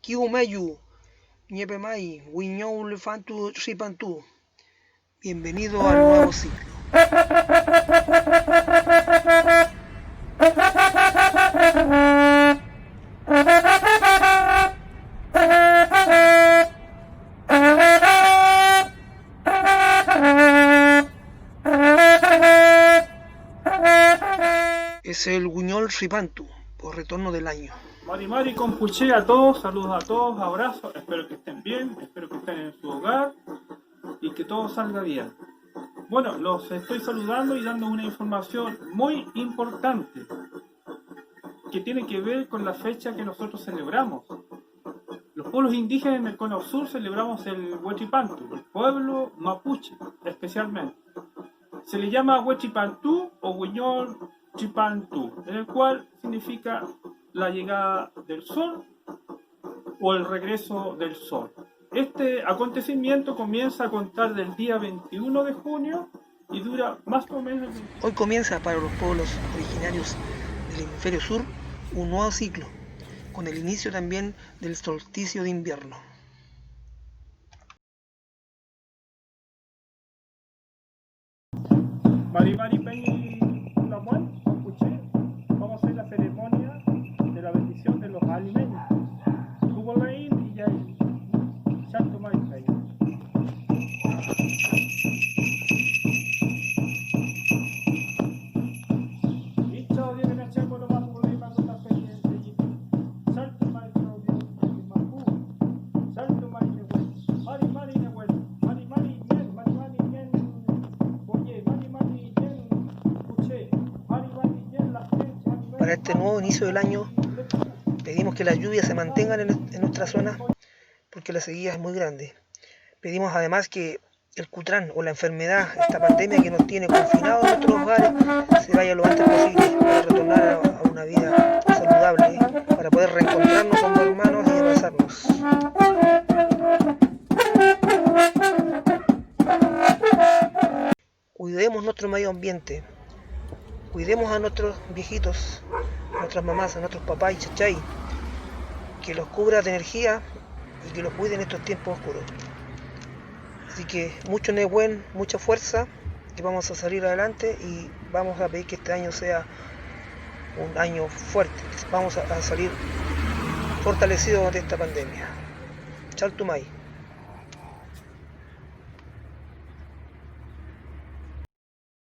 Kiumayu, Ñepemay, Wiñoul Fantu Ripantu. Bienvenido al nuevo ciclo. Es el Guñol Ripantu, por retorno del año. Mari Compuche a todos, saludos a todos, abrazos, espero que estén bien, espero que estén en su hogar y que todo salga bien. Bueno, los estoy saludando y dando una información muy importante que tiene que ver con la fecha que nosotros celebramos. Los pueblos indígenas en el Cono Sur celebramos el Huechipantu, el pueblo mapuche especialmente. Se le llama Huechipantu o Huiñol Chipantu, en el cual significa la llegada del sol o el regreso del sol. Este acontecimiento comienza a contar del día 21 de junio y dura más o menos... Hoy comienza para los pueblos originarios del hemisferio sur un nuevo ciclo, con el inicio también del solsticio de invierno. Mari Peñi Lamuán, Compuche, vamos a hacer la ceremonia de la bendición de los alimentos. Kubolain y Yay, Santo Mari Peñi. Dicho de Benache, por lo más problema con la Peñi de Yipi. Santo Mari Peñi, Mapu, Santo Mari Nehuel, Mari Nehuel, Mari Nien, Mari Nien, Oye, Mari Nien, Puche, Mari Nien, la fecha. Para este nuevo inicio del año pedimos que las lluvias se mantengan en nuestra zona porque la sequía es muy grande. Pedimos además que el Cutrán o la enfermedad, esta pandemia que nos tiene confinados en nuestros hogares, se vaya lo antes posible para retornar a una vida saludable, para poder reencontrarnos como hermanos y abrazarnos. Cuidemos nuestro medio ambiente, cuidemos a nuestros viejitos, a nuestras mamás, a nuestros papás y chachay, que los cubra de energía y que los cuide en estos tiempos oscuros. Así que mucho Nehuen, mucha fuerza, que vamos a salir adelante y vamos a pedir que este año sea un año fuerte, vamos a salir fortalecidos de esta pandemia. Chaltumay.